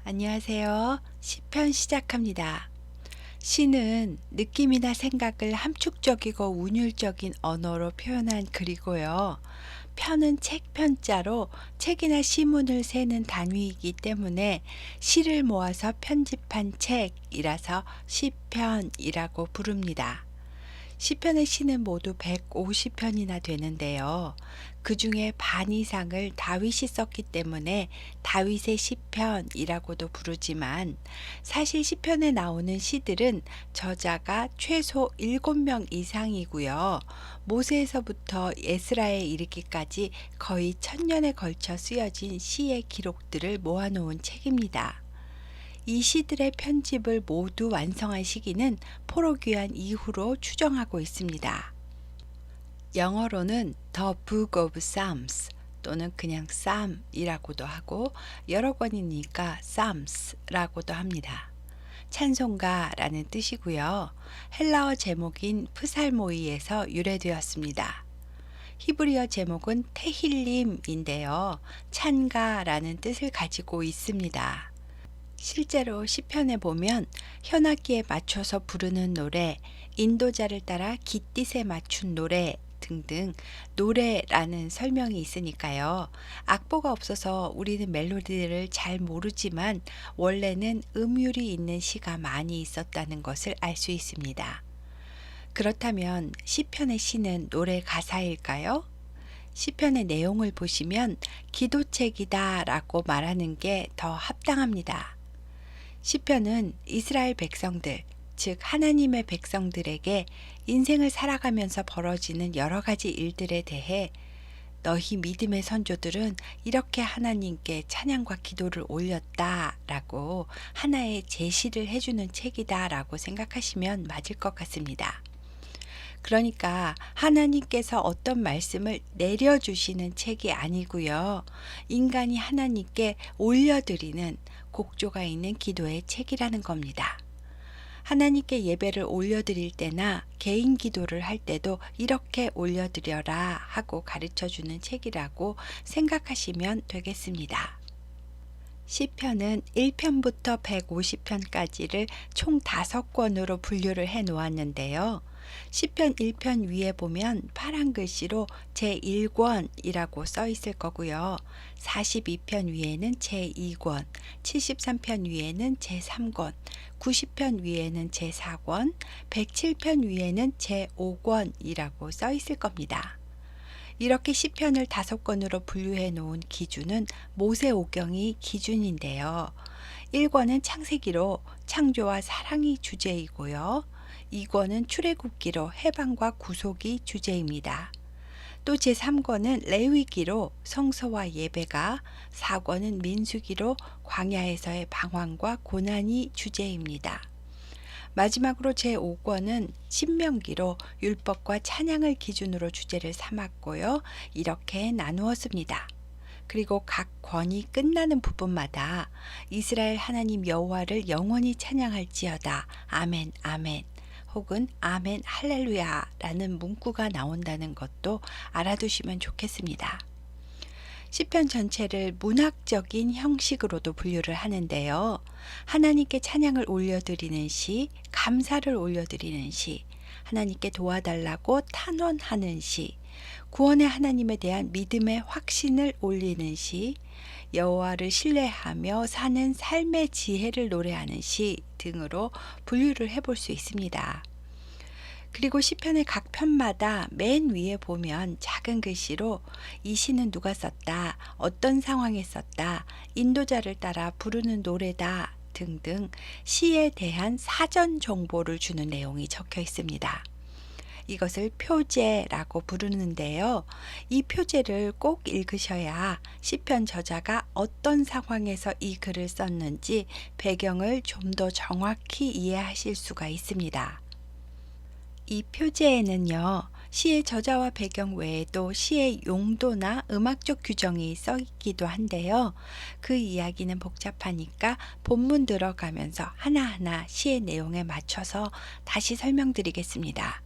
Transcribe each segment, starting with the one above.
안녕하세요. 시편 시작합니다. 시는 느낌이나 생각을 함축적이고 운율적인 언어로 표현한 글이고요. 편은 책 편자로 책이나 시문을 세는 단위이기 때문에 시를 모아서 편집한 책이라서 시편이라고 부릅니다. 시편의 시는 모두 150편이나 되는데요. 그 중에 반 이상을 다윗이 썼기 때문에 다윗의 시편이라고도 부르지만 사실 시편에 나오는 시들은 저자가 최소 7명 이상이고요. 모세에서부터 에스라에 이르기까지 거의 1000년에 걸쳐 쓰여진 시의 기록들을 모아놓은 책입니다. 이 시들의 편집을 모두 완성한 시기는 포로 귀환 이후로 추정하고 있습니다. 영어로는 The Book of Psalms 또는 그냥 Psalm이라고도 하고 여러 권이니까 Psalms라고도 합니다. 찬송가라는 뜻이고요. 헬라어 제목인 프살모이에서 유래되었습니다. 히브리어 제목은 테힐림인데요. 찬가라는 뜻을 가지고 있습니다. 실제로 시편에 보면 현악기에 맞춰서 부르는 노래, 인도자를 따라 깃딧에 맞춘 노래 등등 노래라는 설명이 있으니까요. 악보가 없어서 우리는 멜로디를 잘 모르지만 원래는 음율이 있는 시가 많이 있었다는 것을 알 수 있습니다. 그렇다면 시편의 시는 노래 가사일까요? 시편의 내용을 보시면 기도책이다라고 말하는 게 더 합당합니다. 시편은 이스라엘 백성들, 즉 하나님의 백성들에게 인생을 살아가면서 벌어지는 여러 가지 일들에 대해 너희 믿음의 선조들은 이렇게 하나님께 찬양과 기도를 올렸다라고 하나의 제시를 해주는 책이다라고 생각하시면 맞을 것 같습니다. 그러니까 하나님께서 어떤 말씀을 내려주시는 책이 아니고요. 인간이 하나님께 올려드리는 곡조가 있는 기도의 책이라는 겁니다. 하나님께 예배를 올려드릴 때나 개인 기도를 할 때도 이렇게 올려드려라 하고 가르쳐주는 책이라고 생각하시면 되겠습니다. 시편은 1편부터 150편까지를 총 5권으로 분류를 해 놓았는데요. 시편 1편 위에 보면 파란 글씨로 제1권이라고 써 있을 거고요. 42편 위에는 제2권, 73편 위에는 제3권, 90편 위에는 제4권, 107편 위에는 제5권이라고 써 있을 겁니다. 이렇게 시편을 5권으로 분류해 놓은 기준은 모세오경이 기준인데요. 1권은 창세기로 창조와 사랑이 주제이고요. 2권은 출애굽기로 해방과 구속이 주제입니다. 또 제3권은 레위기로 성서와 예배가, 4권은 민수기로 광야에서의 방황과 고난이 주제입니다. 마지막으로 제5권은 신명기로 율법과 찬양을 기준으로 주제를 삼았고요. 이렇게 나누었습니다. 그리고 각 권이 끝나는 부분마다 이스라엘 하나님 여호와를 영원히 찬양할지어다. 아멘 아멘. 혹은 아멘 할렐루야 라는 문구가 나온다는 것도 알아두시면 좋겠습니다. 시편 전체를 문학적인 형식으로도 분류를 하는데요. 하나님께 찬양을 올려드리는 시, 감사를 올려드리는 시, 하나님께 도와달라고 탄원하는 시, 구원의 하나님에 대한 믿음의 확신을 올리는 시, 여호와를 신뢰하며 사는 삶의 지혜를 노래하는 시 등으로 분류를 해볼 수 있습니다. 그리고 시편의 각 편마다 맨 위에 보면 작은 글씨로 이 시는 누가 썼다, 어떤 상황에 썼다, 인도자를 따라 부르는 노래다 등등 시에 대한 사전 정보를 주는 내용이 적혀 있습니다. 이것을 표제라고 부르는데요. 이 표제를 꼭 읽으셔야 시편 저자가 어떤 상황에서 이 글을 썼는지 배경을 좀 더 정확히 이해하실 수가 있습니다. 이 표제에는요, 시의 저자와 배경 외에도 시의 용도나 음악적 규정이 써 있기도 한데요. 그 이야기는 복잡하니까 본문 들어가면서 하나하나 시의 내용에 맞춰서 다시 설명드리겠습니다.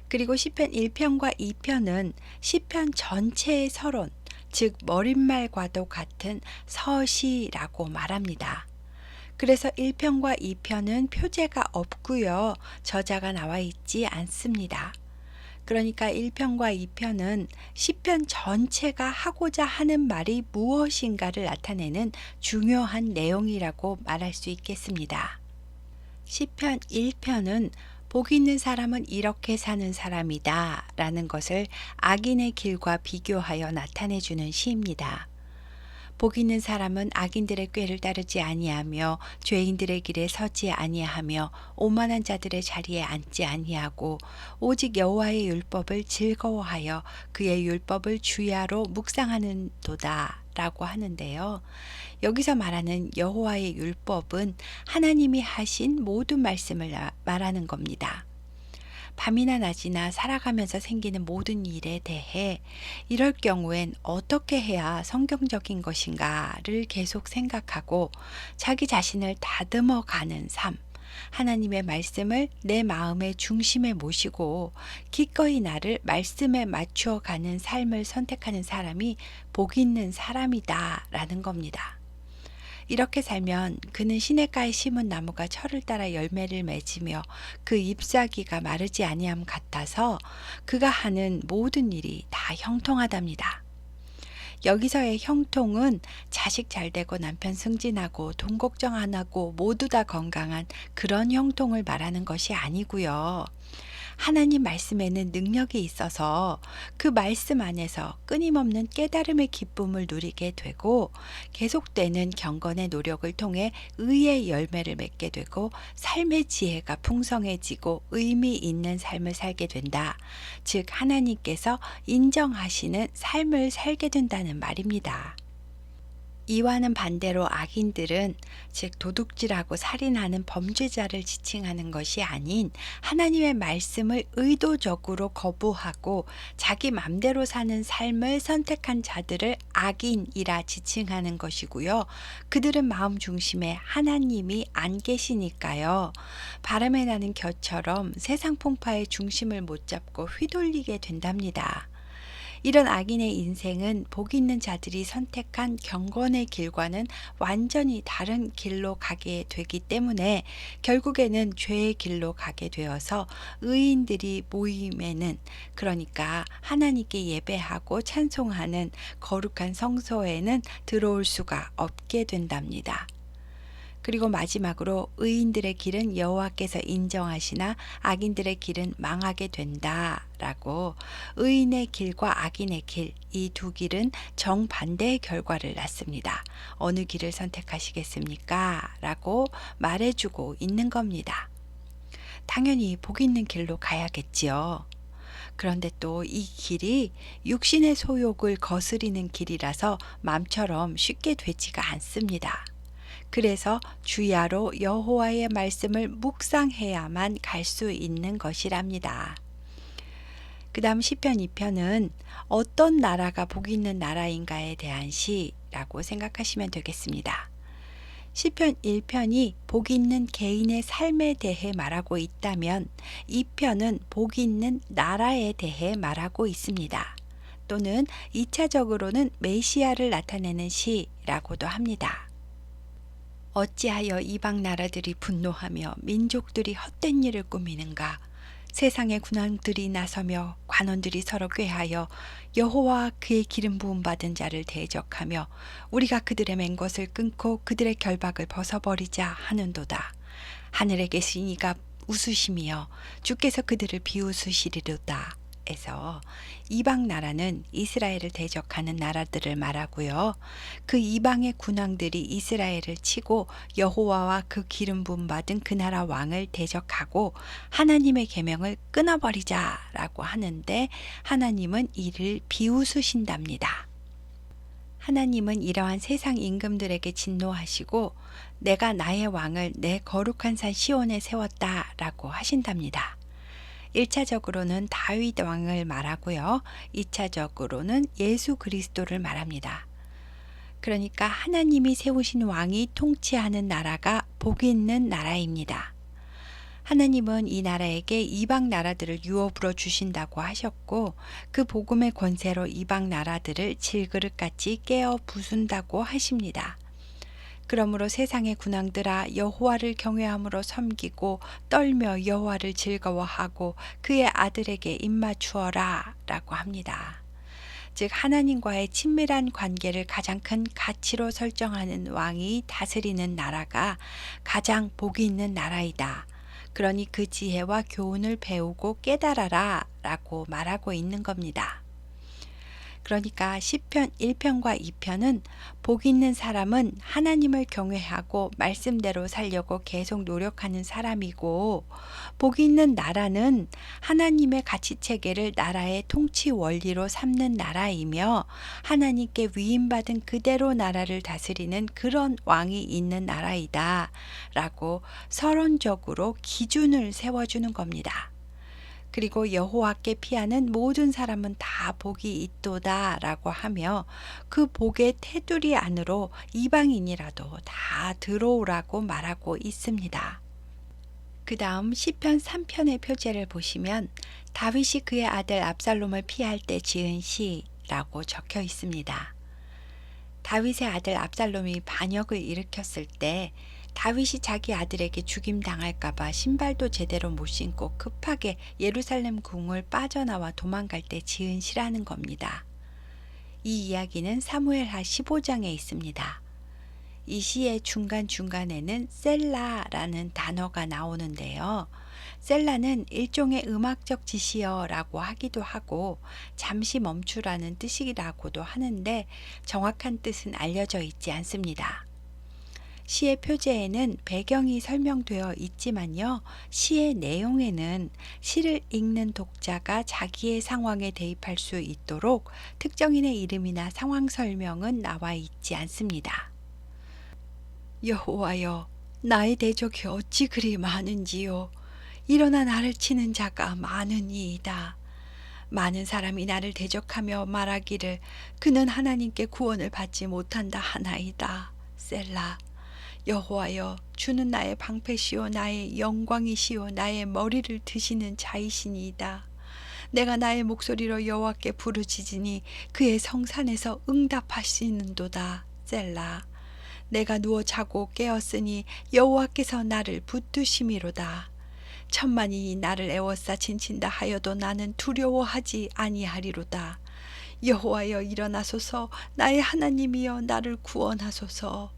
그리고 시편 1편과 2편은 시편 전체의 서론, 즉 머릿말과도 같은 서시라고 말합니다. 그래서 1편과 2편은 표제가 없고요. 저자가 나와 있지 않습니다. 그러니까 1편과 2편은 시편 전체가 하고자 하는 말이 무엇인가를 나타내는 중요한 내용이라고 말할 수 있겠습니다. 시편 1편은 복 있는 사람은 이렇게 사는 사람이다 라는 것을 악인의 길과 비교하여 나타내주는 시입니다. 복 있는 사람은 악인들의 꾀를 따르지 아니하며 죄인들의 길에 서지 아니하며 오만한 자들의 자리에 앉지 아니하고 오직 여호와의 율법을 즐거워하여 그의 율법을 주야로 묵상하는도다 라고 하는데요. 여기서 말하는 여호와의 율법은 하나님이 하신 모든 말씀을 말하는 겁니다. 밤이나 낮이나 살아가면서 생기는 모든 일에 대해 이럴 경우엔 어떻게 해야 성경적인 것인가를 계속 생각하고 자기 자신을 다듬어 가는 삶, 하나님의 말씀을 내 마음의 중심에 모시고 기꺼이 나를 말씀에 맞추어 가는 삶을 선택하는 사람이 복 있는 사람이다 라는 겁니다. 이렇게 살면 그는 시냇가에 심은 나무가 철을 따라 열매를 맺으며 그 잎사귀가 마르지 아니함 같아서 그가 하는 모든 일이 다 형통하답니다. 여기서의 형통은 자식 잘되고 남편 승진하고 돈 걱정 안 하고 모두 다 건강한 그런 형통을 말하는 것이 아니고요. 하나님 말씀에는 능력이 있어서 그 말씀 안에서 끊임없는 깨달음의 기쁨을 누리게 되고 계속되는 경건의 노력을 통해 의의 열매를 맺게 되고 삶의 지혜가 풍성해지고 의미 있는 삶을 살게 된다. 즉 하나님께서 인정하시는 삶을 살게 된다는 말입니다. 이와는 반대로 악인들은 즉 도둑질하고 살인하는 범죄자를 지칭하는 것이 아닌 하나님의 말씀을 의도적으로 거부하고 자기 맘대로 사는 삶을 선택한 자들을 악인이라 지칭하는 것이고요. 그들은 마음 중심에 하나님이 안 계시니까요. 바람에 나는 겨처럼 세상 풍파의 중심을 못 잡고 휘둘리게 된답니다. 이런 악인의 인생은 복 있는 자들이 선택한 경건의 길과는 완전히 다른 길로 가게 되기 때문에 결국에는 죄의 길로 가게 되어서 의인들이 모임에는 그러니까 하나님께 예배하고 찬송하는 거룩한 성소에는 들어올 수가 없게 된답니다. 그리고 마지막으로 의인들의 길은 여호와께서 인정하시나 악인들의 길은 망하게 된다라고 의인의 길과 악인의 길, 이 두 길은 정반대의 결과를 낳습니다. 어느 길을 선택하시겠습니까? 라고 말해주고 있는 겁니다. 당연히 복 있는 길로 가야겠지요. 그런데 또 이 길이 육신의 소욕을 거스리는 길이라서 마음처럼 쉽게 되지가 않습니다. 그래서 주야로 여호와의 말씀을 묵상해야만 갈 수 있는 것이랍니다. 그 다음 시편 2편은 어떤 나라가 복 있는 나라인가에 대한 시라고 생각하시면 되겠습니다. 시편 1편이 복 있는 개인의 삶에 대해 말하고 있다면 2편은 복 있는 나라에 대해 말하고 있습니다. 또는 2차적으로는 메시아를 나타내는 시라고도 합니다. 어찌하여 이방 나라들이 분노하며 민족들이 헛된 일을 꾸미는가? 세상의 군왕들이 나서며 관원들이 서로 꾀하여 여호와와 그의 기름 부음 받은 자를 대적하며 우리가 그들의 맹것을 끊고 그들의 결박을 벗어버리자 하는도다. 하늘에 계신 이가 웃으시며 주께서 그들을 비웃으시리로다. 에서 이방 나라는 이스라엘을 대적하는 나라들을 말하고요. 그 이방의 군왕들이 이스라엘을 치고 여호와와 그 기름 부음 받은 그 나라 왕을 대적하고 하나님의 계명을 끊어버리자라고 하는데 하나님은 이를 비웃으신답니다. 하나님은 이러한 세상 임금들에게 진노하시고 내가 나의 왕을 내 거룩한 산 시온에 세웠다라고 하신답니다. 1차적으로는 다윗 왕을 말하고요. 2차적으로는 예수 그리스도를 말합니다. 그러니까 하나님이 세우신 왕이 통치하는 나라가 복 있는 나라입니다. 하나님은 이 나라에게 이방 나라들을 유업으로 주신다고 하셨고 그 복음의 권세로 이방 나라들을 질그릇같이 깨어 부순다고 하십니다. 그러므로 세상의 군왕들아 여호와를 경외함으로 섬기고 떨며 여호와를 즐거워하고 그의 아들에게 입맞추어라 라고 합니다. 즉 하나님과의 친밀한 관계를 가장 큰 가치로 설정하는 왕이 다스리는 나라가 가장 복이 있는 나라이다. 그러니 그 지혜와 교훈을 배우고 깨달아라 라고 말하고 있는 겁니다. 그러니까 시편 1편과 2편은 복 있는 사람은 하나님을 경외하고 말씀대로 살려고 계속 노력하는 사람이고, 복 있는 나라는 하나님의 가치체계를 나라의 통치 원리로 삼는 나라이며 하나님께 위임받은 그대로 나라를 다스리는 그런 왕이 있는 나라이다 라고 서론적으로 기준을 세워주는 겁니다. 그리고 여호와께 피하는 모든 사람은 다 복이 있도다 라고 하며 그 복의 테두리 안으로 이방인이라도 다 들어오라고 말하고 있습니다. 그 다음 시편 3편의 표제를 보시면 다윗이 그의 아들 압살롬을 피할 때 지은 시라고 적혀 있습니다. 다윗의 아들 압살롬이 반역을 일으켰을 때 다윗이 자기 아들에게 죽임당할까봐 신발도 제대로 못 신고 급하게 예루살렘 궁을 빠져나와 도망갈 때 지은 시라는 겁니다. 이 이야기는 사무엘하 15장에 있습니다. 이 시의 중간중간에는 셀라라는 단어가 나오는데요. 셀라는 일종의 음악적 지시어라고 하기도 하고 잠시 멈추라는 뜻이라고도 하는데 정확한 뜻은 알려져 있지 않습니다. 시의 표제에는 배경이 설명되어 있지만요. 시의 내용에는 시를 읽는 독자가 자기의 상황에 대입할 수 있도록 특정인의 이름이나 상황 설명은 나와 있지 않습니다. 여호와여, 나의 대적이 어찌 그리 많은지요. 일어나 나를 치는 자가 많으니이다. 많은 사람이 나를 대적하며 말하기를 그는 하나님께 구원을 받지 못한다 하나이다. 셀라. 여호와여, 주는 나의 방패시오 나의 영광이시오 나의 머리를 드시는 자이시니이다. 내가 나의 목소리로 여호와께 부르짖으니 그의 성산에서 응답하시는도다. 셀라. 내가 누워 자고 깨었으니 여호와께서 나를 붙드심이로다. 천만이 나를 애워싸 진친다 하여도 나는 두려워하지 아니하리로다. 여호와여 일어나소서. 나의 하나님이여 나를 구원하소서.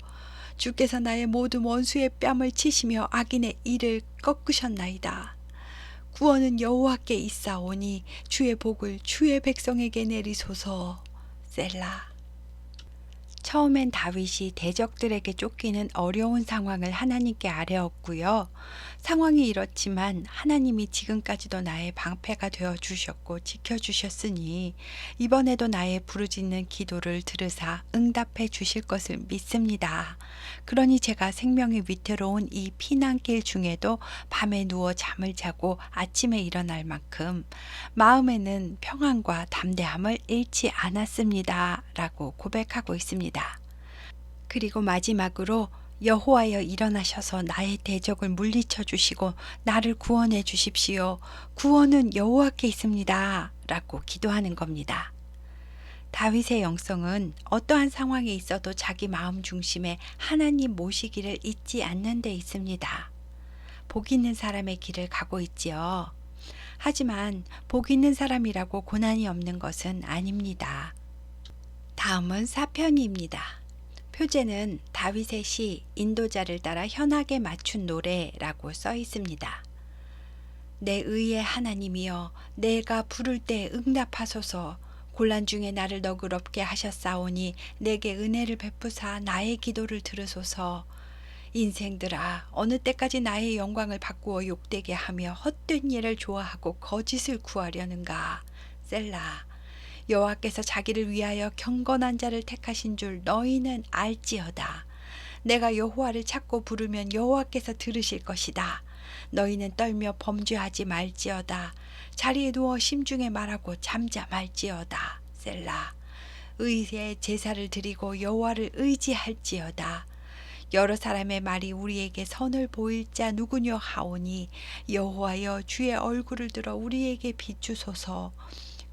주께서 나의 모든 원수의 뺨을 치시며 악인의 이를 꺾으셨나이다. 구원은 여호와께 있사오니 주의 복을 주의 백성에게 내리소서. 셀라. 처음엔 다윗이 대적들에게 쫓기는 어려운 상황을 하나님께 아뢰었고요. 상황이 이렇지만 하나님이 지금까지도 나의 방패가 되어 주셨고 지켜주셨으니 이번에도 나의 부르짖는 기도를 들으사 응답해 주실 것을 믿습니다. 그러니 제가 생명이 위태로운 이 피난길 중에도 밤에 누워 잠을 자고 아침에 일어날 만큼 마음에는 평안과 담대함을 잃지 않았습니다. 라고 고백하고 있습니다. 그리고 마지막으로 여호와여 일어나셔서 나의 대적을 물리쳐 주시고 나를 구원해 주십시오. 구원은 여호와께 있습니다. 라고 기도하는 겁니다. 다윗의 영성은 어떠한 상황에 있어도 자기 마음 중심에 하나님 모시기를 잊지 않는 데 있습니다. 복 있는 사람의 길을 가고 있지요. 하지만 복 있는 사람이라고 고난이 없는 것은 아닙니다. 다음은 사편입니다. 표제는 다윗의 시 인도자를 따라 현악에 맞춘 노래라고 써 있습니다. 내 의의 하나님이여 내가 부를 때 응답하소서. 곤란 중에 나를 너그럽게 하셨사오니 내게 은혜를 베푸사 나의 기도를 들으소서. 인생들아 어느 때까지 나의 영광을 바꾸어 욕되게 하며 헛된 일을 좋아하고 거짓을 구하려는가. 셀라. 여호와께서 자기를 위하여 경건한 자를 택하신 줄 너희는 알지어다. 내가 여호와를 찾고 부르면 여호와께서 들으실 것이다. 너희는 떨며 범죄하지 말지어다. 자리에 누워 심중에 말하고 잠자 말지어다. 셀라. 의의 제사를 드리고 여호와를 의지할지어다. 여러 사람의 말이 우리에게 선을 보일 자 누구뇨 하오니 여호와여 주의 얼굴을 들어 우리에게 비추소서.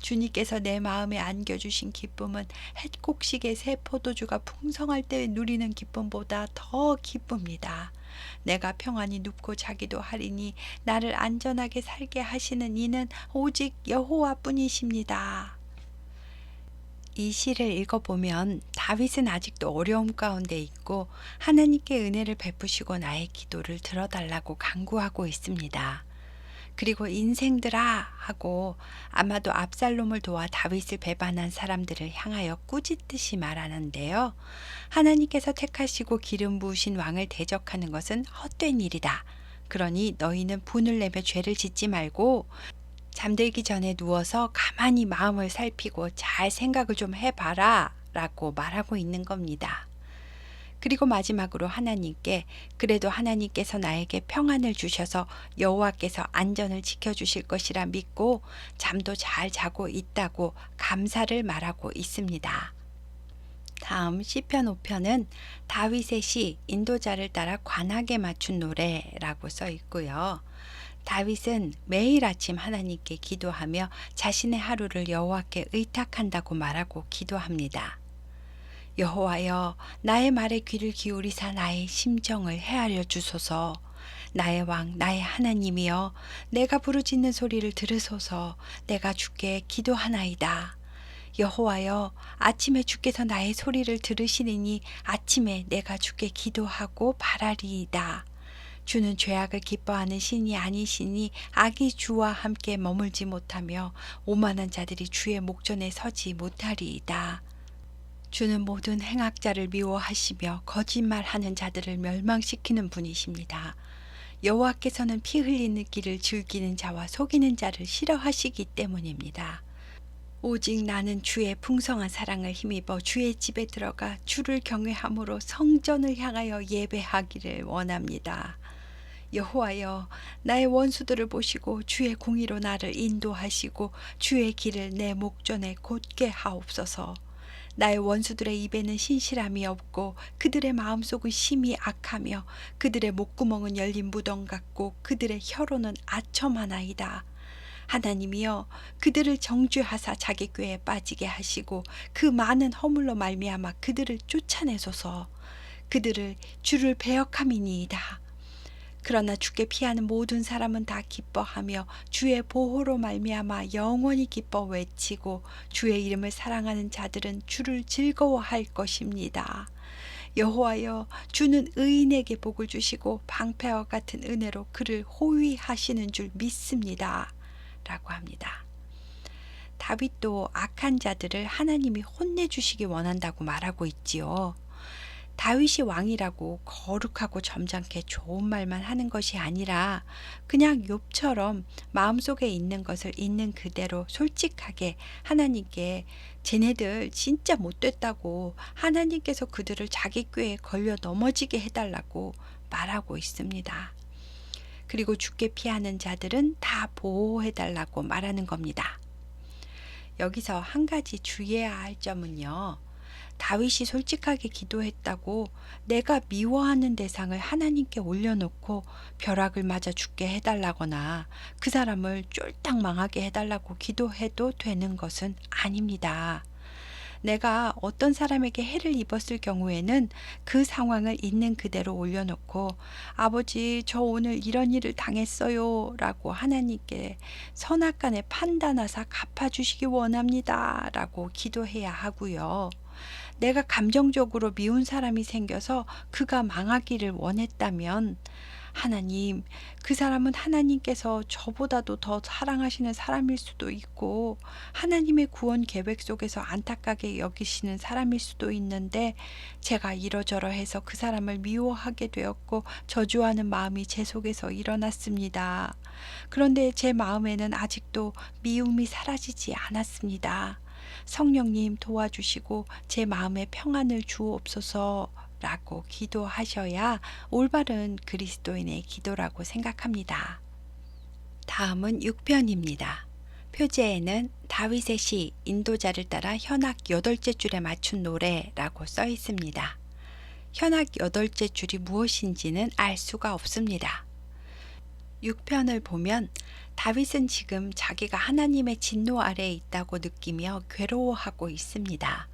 주님께서 내 마음에 안겨주신 기쁨은 햇곡식의 새 포도주가 풍성할 때 누리는 기쁨보다 더 기쁩니다. 내가 평안히 눕고 자기도 하리니 나를 안전하게 살게 하시는 이는 오직 여호와뿐이십니다. 이 시를 읽어보면 다윗은 아직도 어려움 가운데 있고 하나님께 은혜를 베푸시고 나의 기도를 들어달라고 간구하고 있습니다. 그리고 인생들아 하고 아마도 압살롬을 도와 다윗을 배반한 사람들을 향하여 꾸짖듯이 말하는데요. 하나님께서 택하시고 기름 부으신 왕을 대적하는 것은 헛된 일이다. 그러니 너희는 분을 내며 죄를 짓지 말고 잠들기 전에 누워서 가만히 마음을 살피고 잘 생각을 좀 해봐라 라고 말하고 있는 겁니다. 그리고 마지막으로 하나님께 그래도 하나님께서 나에게 평안을 주셔서 여호와께서 안전을 지켜주실 것이라 믿고 잠도 잘 자고 있다고 감사를 말하고 있습니다. 다음 시편 5편은 다윗의 시 인도자를 따라 관악에 맞춘 노래라고 써 있고요. 다윗은 매일 아침 하나님께 기도하며 자신의 하루를 여호와께 의탁한다고 말하고 기도합니다. 여호와여, 나의 말에 귀를 기울이사 나의 심정을 헤아려 주소서. 나의 왕, 나의 하나님이여, 내가 부르짖는 소리를 들으소서. 내가 주께 기도하나이다. 여호와여, 아침에 주께서 나의 소리를 들으시리니 아침에 내가 주께 기도하고 바라리이다. 주는 죄악을 기뻐하는 신이 아니시니 악이 주와 함께 머물지 못하며 오만한 자들이 주의 목전에 서지 못하리이다. 주는 모든 행악자를 미워하시며 거짓말하는 자들을 멸망시키는 분이십니다. 여호와께서는 피 흘리는 길을 즐기는 자와 속이는 자를 싫어하시기 때문입니다. 오직 나는 주의 풍성한 사랑을 힘입어 주의 집에 들어가 주를 경외함으로 성전을 향하여 예배하기를 원합니다. 여호와여, 나의 원수들을 보시고 주의 공의로 나를 인도하시고 주의 길을 내 목전에 곧게 하옵소서. 나의 원수들의 입에는 신실함이 없고 그들의 마음속은 심히 악하며 그들의 목구멍은 열린 무덤 같고 그들의 혀로는 아첨하나이다. 하나님이여, 그들을 정죄하사 자기 꾀에 빠지게 하시고 그 많은 허물로 말미암아 그들을 쫓아내소서. 그들을 주를 배역함이니이다. 그러나 주께 피하는 모든 사람은 다 기뻐하며 주의 보호로 말미암아 영원히 기뻐 외치고 주의 이름을 사랑하는 자들은 주를 즐거워할 것입니다. 여호와여, 주는 의인에게 복을 주시고 방패와 같은 은혜로 그를 호위하시는 줄 믿습니다. 라고 합니다. 다윗도 악한 자들을 하나님이 혼내주시기 원한다고 말하고 있지요. 다윗이 왕이라고 거룩하고 점잖게 좋은 말만 하는 것이 아니라 그냥 욥처럼 마음속에 있는 것을 있는 그대로 솔직하게 하나님께 쟤네들 진짜 못됐다고 하나님께서 그들을 자기 꾀에 걸려 넘어지게 해달라고 말하고 있습니다. 그리고 죽게 피하는 자들은 다 보호해달라고 말하는 겁니다. 여기서 한 가지 주의해야 할 점은요. 다윗이 솔직하게 기도했다고 내가 미워하는 대상을 하나님께 올려놓고 벼락을 맞아 죽게 해달라거나 그 사람을 쫄딱 망하게 해달라고 기도해도 되는 것은 아닙니다. 내가 어떤 사람에게 해를 입었을 경우에는 그 상황을 있는 그대로 올려놓고 아버지, 저 오늘 이런 일을 당했어요 라고 하나님께 선악간에 판단하사 갚아주시기 원합니다 라고 기도해야 하고요. 내가 감정적으로 미운 사람이 생겨서 그가 망하기를 원했다면 하나님, 그 사람은 하나님께서 저보다도 더 사랑하시는 사람일 수도 있고 하나님의 구원 계획 속에서 안타깝게 여기시는 사람일 수도 있는데 제가 이러저러해서 그 사람을 미워하게 되었고 저주하는 마음이 제 속에서 일어났습니다. 그런데 제 마음에는 아직도 미움이 사라지지 않았습니다. 성령님 도와주시고 제 마음에 평안을 주옵소서 라고 기도하셔야 올바른 그리스도인의 기도라고 생각합니다. 다음은 6편입니다. 표제에는 다윗의 시 인도자를 따라 현악 8째 줄에 맞춘 노래라고 써 있습니다. 현악 8째 줄이 무엇인지는 알 수가 없습니다. 6편을 보면 다윗은 지금 자기가 하나님의 진노 아래에 있다고 느끼며 괴로워하고 있습니다.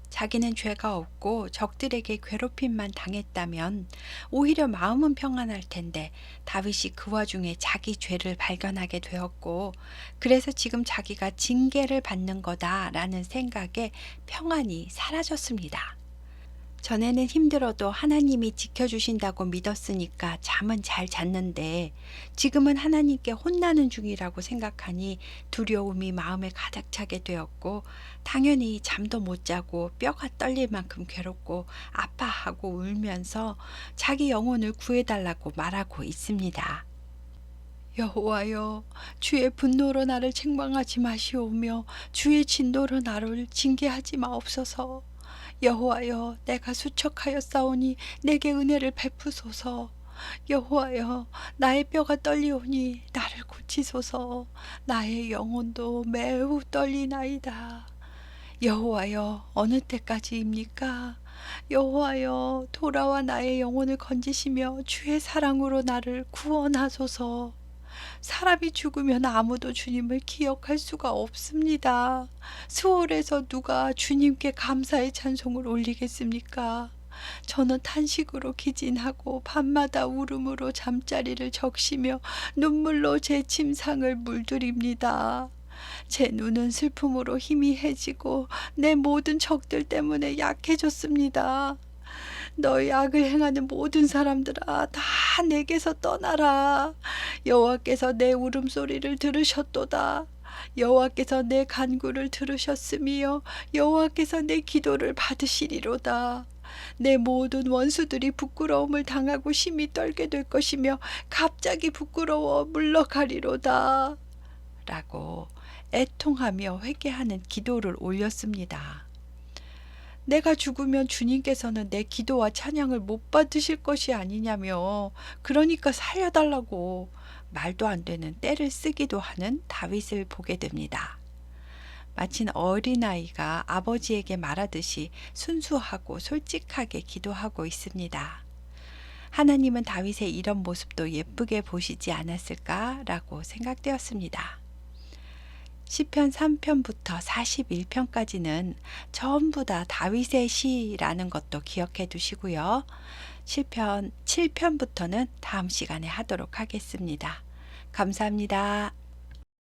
자기는 죄가 없고 적들에게 괴롭힘만 당했다면 오히려 마음은 평안할 텐데 다윗이 그 와중에 자기 죄를 발견하게 되었고, 그래서 지금 자기가 징계를 받는 거다라는 생각에 평안이 사라졌습니다. 전에는 힘들어도 하나님이 지켜주신다고 믿었으니까 잠은 잘 잤는데, 지금은 하나님께 혼나는 중이라고 생각하니 두려움이 마음에 가득 차게 되었고, 당연히 잠도 못 자고 뼈가 떨릴 만큼 괴롭고 아파하고 울면서 자기 영혼을 구해달라고 말하고 있습니다. 여호와여, 주의 분노로 나를 책망하지 마시오며 주의 진노로 나를 징계하지 마옵소서. 여호와여, 내가 수척하였사오니 내게 은혜를 베푸소서. 여호와여, 나의 뼈가 떨리오니 나를 고치소서. 나의 영혼도 매우 떨리나이다. 여호와여, 어느 때까지입니까? 여호와여, 돌아와 나의 영혼을 건지시며 주의 사랑으로 나를 구원하소서. 사람이 죽으면 아무도 주님을 기억할 수가 없습니다. 수월에서 누가 주님께 감사의 찬송을 올리겠습니까? 저는 탄식으로 기진하고 밤마다 울음으로 잠자리를 적시며 눈물로 제 침상을 물들입니다. 제 눈은 슬픔으로 희미해지고 내 모든 적들 때문에 약해졌습니다. 너희 악을 행하는 모든 사람들아, 다 내게서 떠나라. 여호와께서 내 울음소리를 들으셨도다. 여호와께서 내 간구를 들으셨으며 여호와께서 내 기도를 받으시리로다. 내 모든 원수들이 부끄러움을 당하고 심히 떨게 될 것이며 갑자기 부끄러워 물러가리로다. 라고 애통하며 회개하는 기도를 올렸습니다. 내가 죽으면 주님께서는 내 기도와 찬양을 못 받으실 것이 아니냐며, 그러니까 살려달라고 말도 안 되는 떼를 쓰기도 하는 다윗을 보게 됩니다. 마침 어린아이가 아버지에게 말하듯이 순수하고 솔직하게 기도하고 있습니다. 하나님은 다윗의 이런 모습도 예쁘게 보시지 않았을까라고 생각되었습니다. 시편 3편부터 41편까지는 전부 다 다윗의 시라는 것도 기억해 두시고요. 시편 7편부터는 다음 시간에 하도록 하겠습니다. 감사합니다.